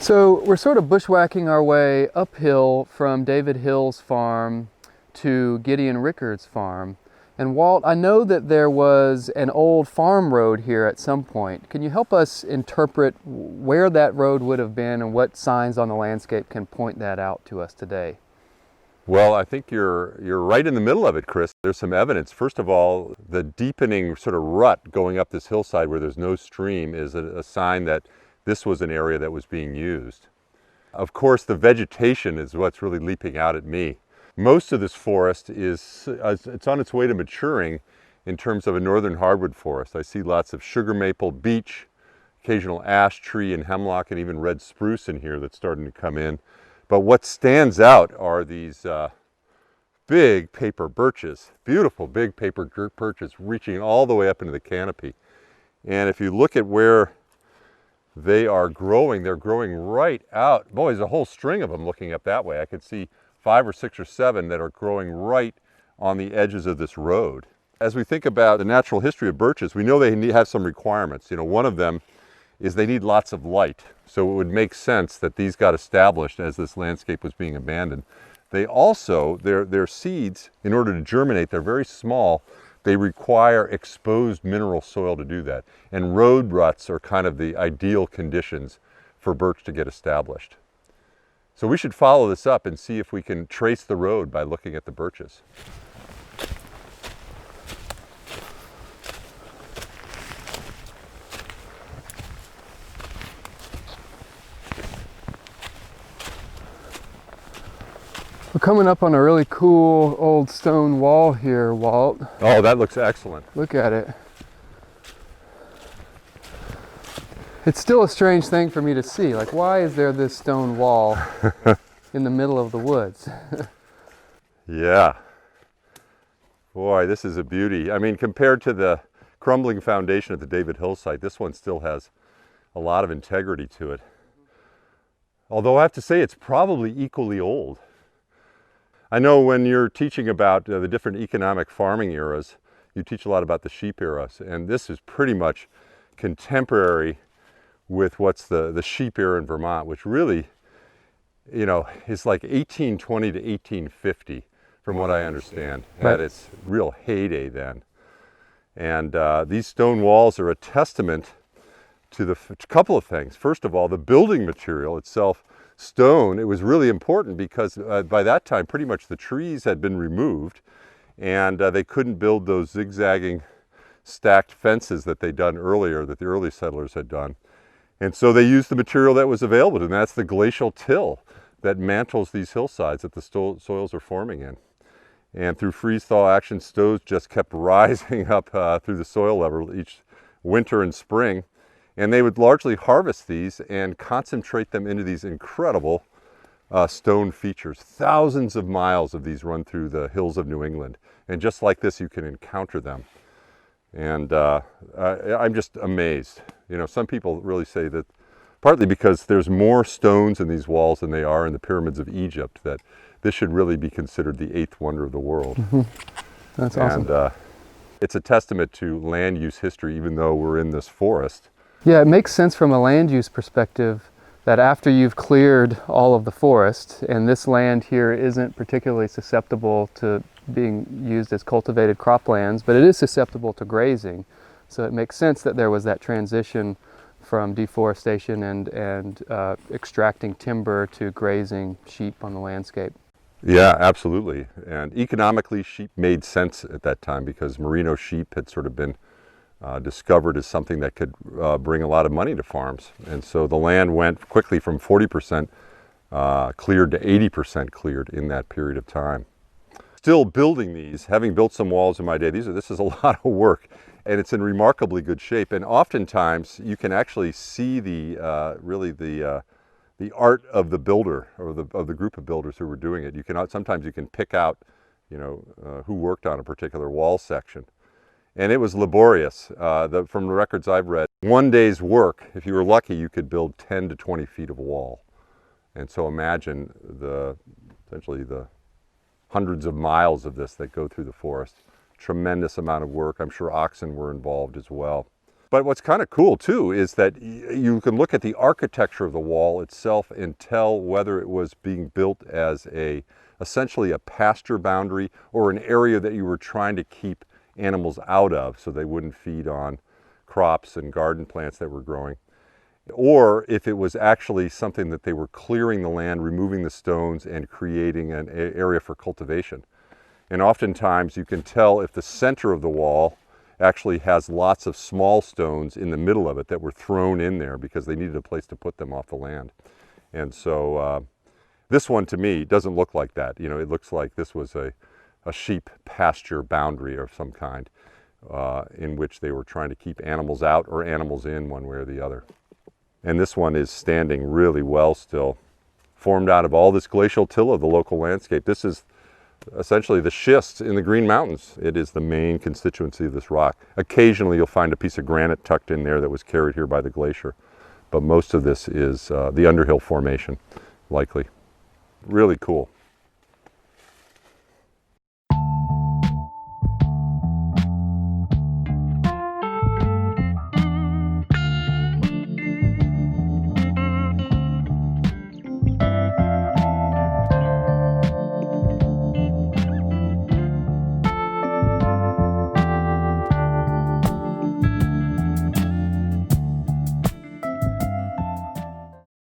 So we're sort of bushwhacking our way uphill from David Hill's farm to Gideon Rickard's farm. And Walt, I know that there was an old farm road here at some point. Can you help us interpret where that road would have been and what signs on the landscape can point that out to us today? Well, I think you're right in the middle of it, Chris. There's some evidence. First of all, the deepening sort of rut going up this hillside where there's no stream is a sign that this was an area that was being used. Of course, the vegetation is what's really leaping out at me. Most of this forest it's on its way to maturing in terms of a northern hardwood forest. I see lots of sugar maple, beech, occasional ash tree and hemlock, and even red spruce in here that's starting to come in. But what stands out are these big paper birches, beautiful big paper birches reaching all the way up into the canopy. And if you look at where they are growing, they're growing right out. Boy, there's a whole string of them looking up that way. I could see 5 or 6 or 7 that are growing right on the edges of this road. As we think about the natural history of birches, we know they have some requirements. You know, one of them is they need lots of light. So it would make sense that these got established as this landscape was being abandoned. They also, their seeds, in order to germinate, they're very small. They require exposed mineral soil to do that. And road ruts are kind of the ideal conditions for birch to get established. So we should follow this up and see if we can trace the road by looking at the birches. We're coming up on a really cool old stone wall here, Walt. Oh, that looks excellent. Look at it. It's still a strange thing for me to see. Like, why is there this stone wall in the middle of the woods? Yeah. Boy, this is a beauty. I mean, compared to the crumbling foundation at the David Hill site, this one still has a lot of integrity to it. Although I have to say it's probably equally old. I know when you're teaching about the different economic farming eras, you teach a lot about the sheep eras, and this is pretty much contemporary with what's the sheep era in Vermont, which really, you know, is like 1820 to 1850, from what I understand, Right. at its real heyday then. And these stone walls are a testament to a couple of things. First of all, the building material itself, stone, it was really important because by that time pretty much the trees had been removed and they couldn't build those zigzagging stacked fences that they'd done earlier, that the early settlers had done. And so they used the material that was available, and that's the glacial till that mantles these hillsides that the soils are forming in. And through freeze-thaw action, stones just kept rising up through the soil level each winter and spring. And they would largely harvest these and concentrate them into these incredible stone features. Thousands of miles of these run through the hills of New England. And just like this, you can encounter them. And I'm just amazed. You know, some people really say that partly because there's more stones in these walls than they are in the pyramids of Egypt, that this should really be considered the 8th wonder of the world. Mm-hmm. That's awesome. And it's a testament to land use history, even though we're in this forest. Yeah, it makes sense from a land use perspective that after you've cleared all of the forest, and this land here isn't particularly susceptible to being used as cultivated croplands, but it is susceptible to grazing. So it makes sense that there was that transition from deforestation and extracting timber to grazing sheep on the landscape. Yeah, absolutely. And economically, sheep made sense at that time because merino sheep had sort of been discovered as something that could bring a lot of money to farms. And so the land went quickly from 40% cleared to 80% cleared in that period of time. Still building these, having built some walls in my day, this is a lot of work, and it's in remarkably good shape. And oftentimes you can actually see the art of the builder or of the group of builders who were doing it. Sometimes you can pick out, you know, who worked on a particular wall section. And it was laborious. From the records I've read, one day's work, if you were lucky, you could build 10 to 20 feet of wall. And so imagine essentially the hundreds of miles of this that go through the forest. Tremendous amount of work. I'm sure oxen were involved as well. But what's kind of cool too is that you can look at the architecture of the wall itself and tell whether it was being built as essentially a pasture boundary or an area that you were trying to keep animals out of so they wouldn't feed on crops and garden plants that were growing, or if it was actually something that they were clearing the land, removing the stones, and creating an area for cultivation. And oftentimes you can tell if the center of the wall actually has lots of small stones in the middle of it that were thrown in there because they needed a place to put them off the land. And so this one to me doesn't look like that. You know, it looks like this was a sheep pasture boundary of some kind in which they were trying to keep animals out or animals in, one way or the other. And this one is standing really well still, formed out of all this glacial till of the local landscape. This is essentially the schist in the Green Mountains. It is the main constituency of this rock. Occasionally you'll find a piece of granite tucked in there that was carried here by the glacier, but most of this is the Underhill Formation, likely. Really cool.